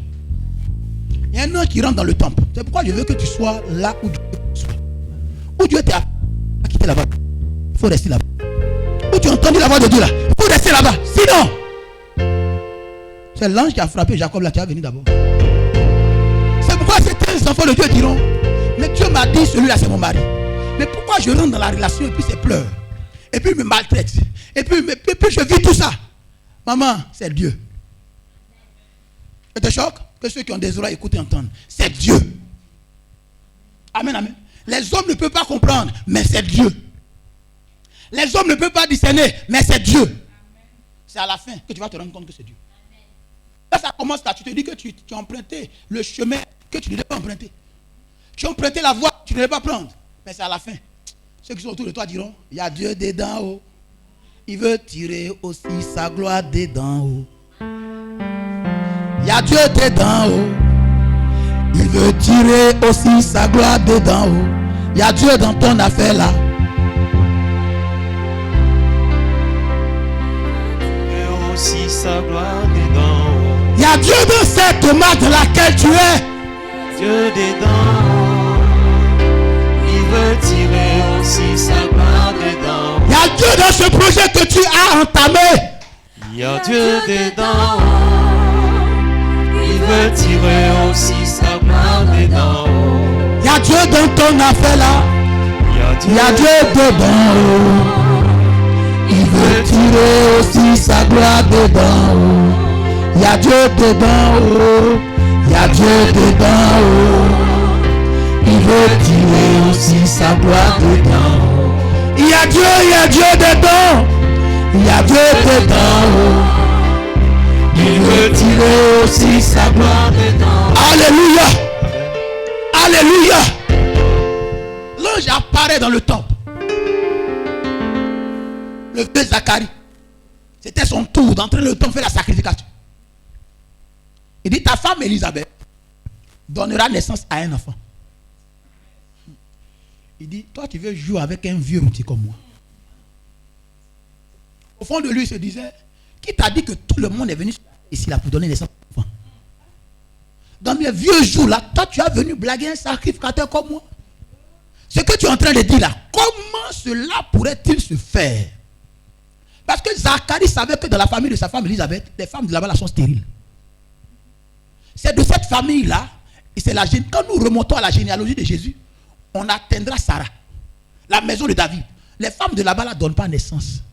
A: Il y a un ange qui rentre dans le temple. C'est pourquoi je veux que tu sois là où Dieu soit. Où Dieu t'a quitté là-bas. Il faut rester là-bas. Où tu as entendu la voix de Dieu là. Il faut rester là-bas. Sinon, c'est l'ange qui a frappé Jacob là qui a venu d'abord. C'est pourquoi certains enfants de Dieu diront, mais Dieu m'a dit celui-là c'est mon mari. Mais pourquoi je rentre dans la relation et puis c'est pleure. Et puis il me maltraite. Et puis je vis tout ça. Maman, c'est Dieu. Ça te choque? Que ceux qui ont des oreilles écoutent et entendent. C'est Dieu. Amen, amen. Les hommes ne peuvent pas comprendre, mais c'est Dieu. Les hommes ne peuvent pas discerner, mais c'est Dieu. C'est à la fin que tu vas te rendre compte que c'est Dieu. Là, ça commence là. Tu te dis que tu as emprunté le chemin que tu ne devais pas emprunter. Tu as emprunté la voie que tu ne devais pas prendre. Mais c'est à la fin. Ceux qui sont autour de toi diront, il y a Dieu dedans haut. Il veut tirer aussi sa gloire dedans haut. Il y a Dieu dedans haut. Il veut tirer aussi sa gloire dedans haut. Il y a Dieu dans ton affaire là.
B: Et aussi sa gloire dedans haut.
A: Il y a Dieu dans cette tomate dans laquelle tu es.
B: Dieu dedans haut. Il veut tirer aussi sa gloire dedans haut.
A: Il y a Dieu dans ce projet que tu as entamé.
B: Il y a Dieu dedans haut. Il veut tirer aussi sa gloire dedans haut.
A: Il y a Dieu dans ton affaire là. Il y a Dieu dedans haut. Il veut tirer aussi sa gloire dedans haut. Il y a Dieu dedans haut. Il y a Dieu dedans haut. Il veut tirer aussi sa gloire dedans haut. Il y a Dieu dedans. Il y a Dieu dedans haut. Il veut tirer aussi sa gloire dedans. Alléluia. Alléluia. L'ange apparaît dans le temple. Le vieux Zacharie. C'était son tour d'entrer dans le temple faire la sacrification. Il dit, ta femme Élisabeth donnera naissance à un enfant. Il dit, toi tu veux jouer avec un vieux routier comme moi. Au fond de lui, il se disait, qui t'a dit que tout le monde est venu ici là pour donner naissance à un enfant? Dans mes vieux jours là, toi tu as venu blaguer un sacrificateur comme moi. Ce que tu es en train de dire là, comment cela pourrait-il se faire? Parce que Zacharie savait que dans la famille de sa femme Élisabeth, les femmes de là-bas sont stériles. C'est de cette famille-là, et c'est quand nous remontons à la généalogie de Jésus, on atteindra Sarah, la maison de David. Les femmes de là-bas ne donnent pas naissance.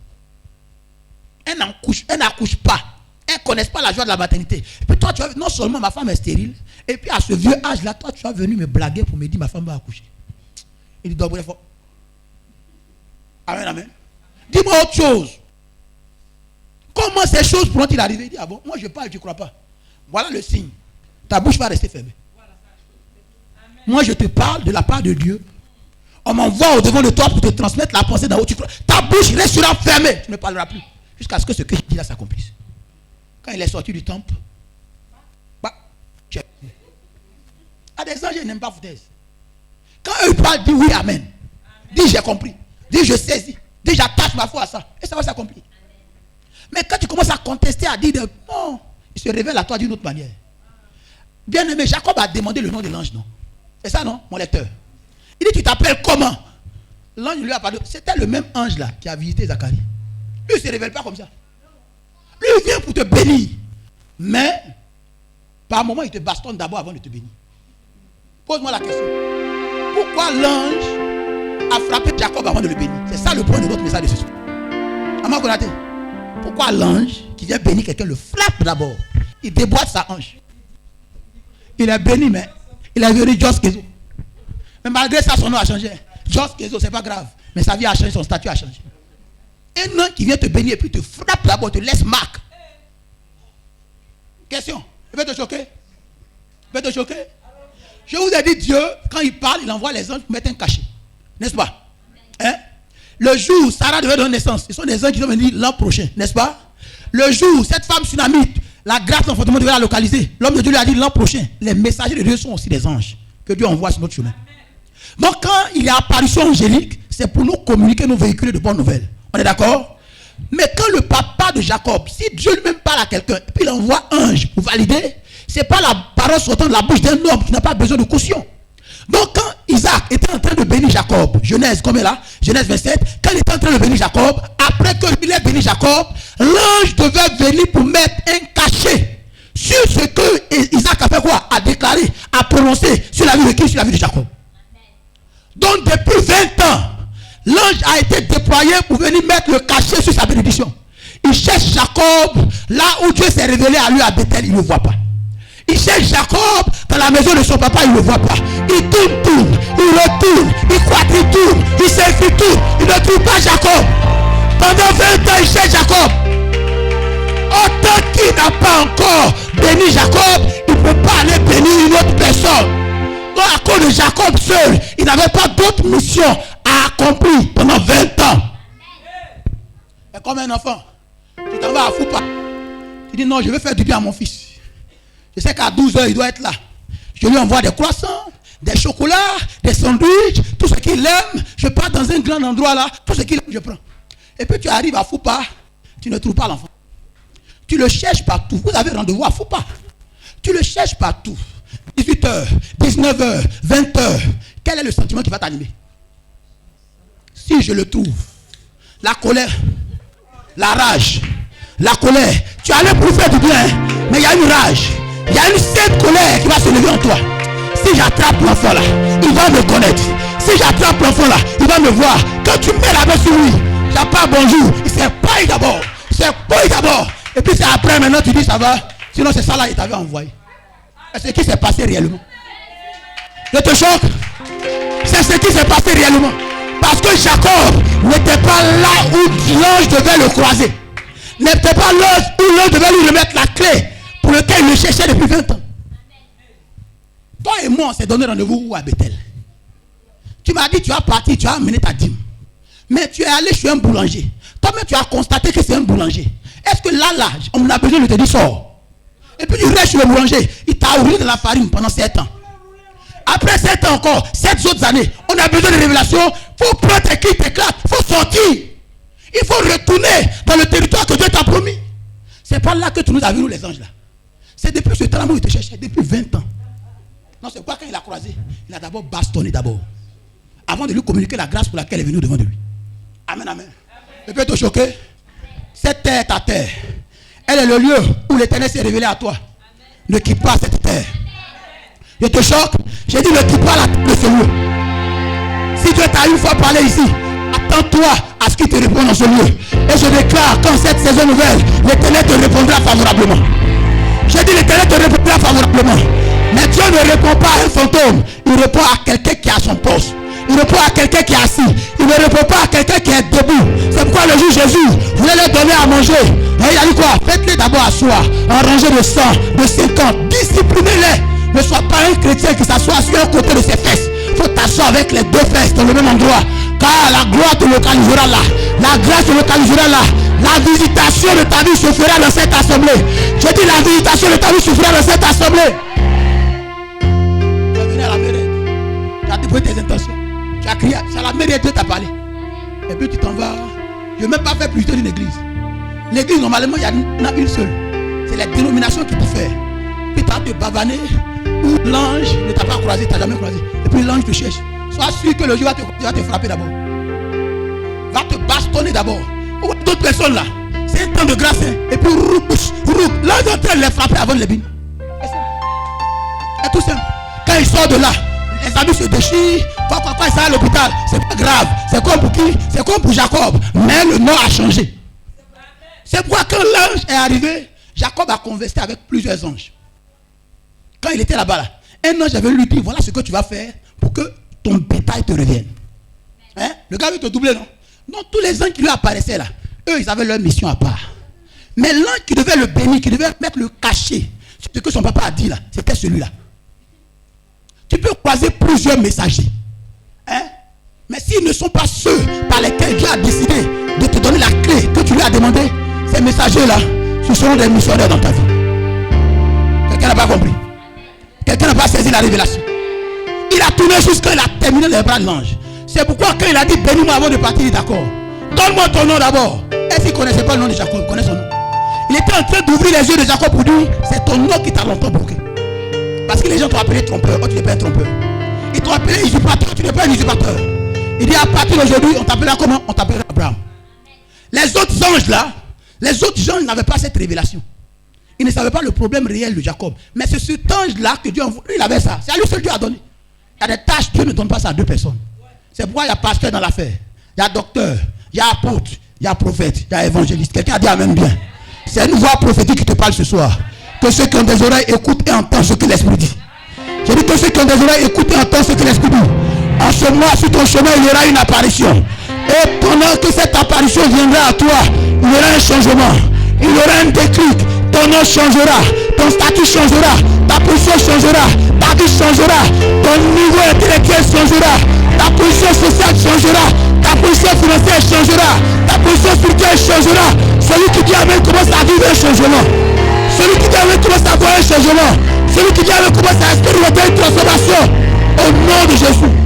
A: Elles n'accouchent pas. Elles ne connaissent pas la joie de la maternité. Et puis toi, tu as, non seulement ma femme est stérile, et puis à ce vieux âge-là, toi, tu as venu me blaguer pour me dire ma femme va accoucher. Il dit, donc, fort. Amen, amen. Dis-moi autre chose. Comment ces choses pourront-ils arriver? Il dit, ah bon, moi je parle, tu ne crois pas. Voilà le signe. Ta bouche va rester fermée. Moi je te parle de la part de Dieu. On m'envoie au devant de toi pour te transmettre la pensée d'en haut. Tu crois. Ta bouche restera fermée. Tu ne parleras plus. Jusqu'à ce que ce que je dis là s'accomplisse. Quand il est sorti du temple, des anges n'aiment pas foutaise. Quand eux parlent, dis oui, amen. Dis j'ai compris. Dis je saisis. Dis j'attache ma foi à ça. Et ça va s'accomplir. Mais quand tu commences à contester, à dire non, il se révèle à toi d'une autre manière. Bien aimé, Jacob a demandé le nom de l'ange, non? C'est ça, non, mon lecteur? Il dit, tu t'appelles comment? L'ange lui a parlé. C'était le même ange là qui a visité Zacharie. Lui, il ne se révèle pas comme ça. Lui, il vient pour te bénir. Mais, par moment, il te bastonne d'abord avant de te bénir. Pose-moi la question. Pourquoi l'ange a frappé Jacob avant de le bénir? C'est ça le point de notre message de ce soir. Amen, Konaté. Pourquoi l'ange qui vient bénir quelqu'un le frappe d'abord? Il déboîte sa hanche. Il est béni, mais il a vu juste que Mais malgré ça, son nom a changé. Jos Kezo, c'est pas grave. Mais sa vie a changé, son statut a changé. Un homme qui vient te bénir et puis te frappe d'abord, te laisse marque. Question. Il va te choquer? Il va te choquer? Je vous ai dit, Dieu, quand il parle, il envoie les anges pour mettre un cachet. N'est-ce pas? Hein? Le jour où Sarah devait donner naissance, ce sont des anges qui vont venir l'an prochain. N'est-ce pas? Le jour où cette femme tsunamite, la grâce d'enfantement devait la localiser, l'homme de Dieu lui a dit l'an prochain, les messagers de Dieu sont aussi des anges que Dieu envoie sur notre chemin. Donc quand il y a apparition angélique, c'est pour nous communiquer, nous véhiculer de bonnes nouvelles. On est d'accord? Mais quand le papa de Jacob, si Dieu lui-même parle à quelqu'un, et puis il envoie ange pour valider, ce n'est pas la parole sortant de la bouche d'un homme qui n'a pas besoin de caution. Donc quand Isaac était en train de bénir Jacob, Genèse, comme est là, Genèse 27, quand il était en train de bénir Jacob, après qu'il ait béni Jacob, l'ange devait venir pour mettre un cachet sur ce que Isaac a fait quoi? A déclaré, a prononcé sur la vie de qui? Sur la vie de Jacob. Donc depuis 20 ans, l'ange a été déployé pour venir mettre le cachet sur sa bénédiction. Il cherche Jacob là où Dieu s'est révélé à lui à Bethel, il ne le voit pas. Il cherche Jacob dans la maison de son papa, il ne le voit pas. Il tourne, il retourne, il quadritourne, il s'infiltre, il ne trouve pas Jacob. Pendant 20 ans, il cherche Jacob. Autant qu'il n'a pas encore béni Jacob, il ne peut pas aller bénir une autre personne. Donc à cause de Jacob seul, il n'avait pas d'autre mission à accomplir pendant 20 ans. C'est comme un enfant. Tu t'en vas à Foupa. Tu dis non, je vais faire du bien à mon fils. Je sais qu'à 12 h, il doit être là. Je lui envoie des croissants, des chocolats, des sandwichs, tout ce qu'il aime. Je pars dans un grand endroit là, tout ce qu'il aime, je prends. Et puis tu arrives à Foupa, tu ne trouves pas l'enfant. Tu le cherches partout. Vous avez rendez-vous à Foupa. Tu le cherches partout. 18 h, 19 h, 20 h. Quel est le sentiment qui va t'animer? Si je le trouve, la colère, la rage, la colère. Tu allais pour faire du bien, mais il y a une rage. Il y a une sainte colère qui va se lever en toi. Si j'attrape l'enfant là, il va me connaître. Si j'attrape l'enfant là, il va me voir. Quand tu mets la main sur lui, il n'a pas bonjour. Il s'est pas d'abord. C'est pas d'abord. Et puis c'est après maintenant tu dis ça va. Sinon c'est ça là il t'avait envoyé. C'est ce qui s'est passé réellement. Je te choque. C'est ce qui s'est passé réellement. Parce que Jacob n'était pas là où l'ange devait le croiser. N'était pas là où l'ange devait lui remettre la clé pour lequel il le cherchait depuis 20 ans. Toi et moi, on s'est donné rendez-vous à Bethel. Tu m'as dit, tu as parti, tu as amené ta dîme. Mais tu es allé chez un boulanger. Toi-même, tu as constaté que c'est un boulanger. Est-ce que là, on a besoin de te dire sors? Et puis tu restes chez le boulanger. Il t'a ouvert de la farine pendant 7 ans. Après 7 ans encore, 7 autres années, on a besoin de révélations. Il faut prendre tes clés, tes claques. Il faut sortir. Il faut retourner dans le territoire que Dieu t'a promis. C'est pas là que tu nous as vu, nous les anges là. C'est depuis ce temps-là où il te cherchait, depuis 20 ans. Non, c'est quoi quand il a croisé? Il a d'abord bastonné d'abord. Avant de lui communiquer la grâce pour laquelle il est venu devant de lui. Amen, amen. Je peux te choquer? Cette terre, ta terre, elle est le lieu où l'Éternel s'est révélé à toi. Amen. Ne quitte pas cette terre. Je te choque? J'ai dit ne quitte pas la terre de ce lieu. Si Dieu t'a une fois parlé ici, attends-toi à ce qu'il te réponde dans ce lieu. Et je déclare qu'en cette saison nouvelle, l'Éternel te répondra favorablement. J'ai dit l'Éternel te répondra favorablement. Mais Dieu ne répond pas à un fantôme. Il répond à quelqu'un qui est à son poste. Il répond à quelqu'un qui est assis. Il ne répond pas à quelqu'un qui est debout. C'est pourquoi le jour Jésus voulait leur donner à manger. Et il a dit quoi? Faites-les d'abord asseoir. En rangée de 100, de 50. Disciplinez-les. Ne sois pas un chrétien qui s'assoit sur un côté de ses fesses. Il faut t'asseoir avec les deux fesses dans le même endroit. Car la gloire te localisera là. La grâce te localisera là. La visitation de ta vie se fera dans cette assemblée. Je dis la visitation de ta vie se fera dans cette assemblée. Tu es venu à la mairie. Tu as déposé tes intentions. Tu as crié. C'est à la mairie Dieu t'a parlé. Et puis tu t'en vas. Je n'ai même pas fait plus d'une église. L'église, normalement, il y en a une seule. C'est la dénomination qui te fait. Puis tu as te bavaner. Ou l'ange ne t'a pas croisé, tu n'as jamais croisé. Et puis l'ange te cherche. Sois sûr que le Dieu va te frapper d'abord. Va te bastonner d'abord. Ou d'autres personnes là. C'est un temps de grâce. Hein. Et puis l'ange est en train de les frapper avant de les biner. C'est tout simple. Quand il sort de là, les amis se déchirent. Quand il sort à l'hôpital, c'est pas grave. C'est comme pour qui? C'est comme pour Jacob. Mais le nom a changé. C'est pourquoi quand l'ange est arrivé, Jacob a conversé avec plusieurs anges. Quand il était là-bas, là, un ange avait lui dit, voilà ce que tu vas faire pour que ton bétail te revienne. Hein? Le gars veut te doubler, non? Non, tous les anges qui lui apparaissaient là, eux, ils avaient leur mission à part. Mais l'un qui devait le bénir, qui devait mettre le cachet, ce que son papa a dit là, c'était celui-là. Tu peux croiser plusieurs messagers. Hein? Mais s'ils ne sont pas ceux par lesquels Dieu a décidé de te donner la clé que tu lui as demandé, ces messagers-là, ce seront des missionnaires dans ta vie. Quelqu'un n'a pas compris? Quelqu'un n'a pas saisi la révélation? Il a tourné jusqu'à il a terminé les bras de l'ange. C'est pourquoi quand il a dit bénis-moi avant de partir, il dit d'accord. Donne-moi ton nom d'abord. Est-ce qu'il ne connaissait pas le nom de Jacob? Il connaît son nom. Il était en train d'ouvrir les yeux de Jacob pour dire c'est ton nom qui t'a longtemps bloqué. Parce que les gens t'ont appelé trompeur. Oh, tu n'es pas un trompeur. Ils t'ont appelé usurpateur. Tu n'es pas un usurpateur. Il dit à partir d'aujourd'hui, on t'appellera comment? On t'appellera Abraham. Les autres anges là, les autres gens n'avaient pas cette révélation. Ils ne savaient pas le problème réel de Jacob. Mais c'est cet ange-là que Dieu a envoyé. Lui, il avait ça. C'est à lui seul Dieu a donné. Il y a des tâches, Dieu ne donne pas ça à deux personnes. C'est pourquoi il y a pasteur dans l'affaire. Il y a docteur, il y a apôtre, il y a prophète, il y a évangéliste. Quelqu'un a dit amen bien. C'est une voix prophétique qui te parle ce soir. Que ceux qui ont des oreilles écoutent et entendent ce que l'Esprit dit. Je dis que ceux qui ont des oreilles écoutent et entendent ce que l'Esprit dit. En ce mois, sur ton chemin, il y aura une apparition. Et pendant que cette apparition viendra à toi, il y aura un changement. Il y aura un déclic. Ton nom changera. Ton statut changera. Ta position changera. Ta vie changera. Ton niveau intellectuel changera. Ta position sociale changera. Ta position financière changera. Ta position spirituelle changera. Celui qui dit amen commence à vivre un changement. Celui qui dit amen commence à voir un changement. Celui qui dit amen commence à expérimenter une transformation. Au nom de Jésus.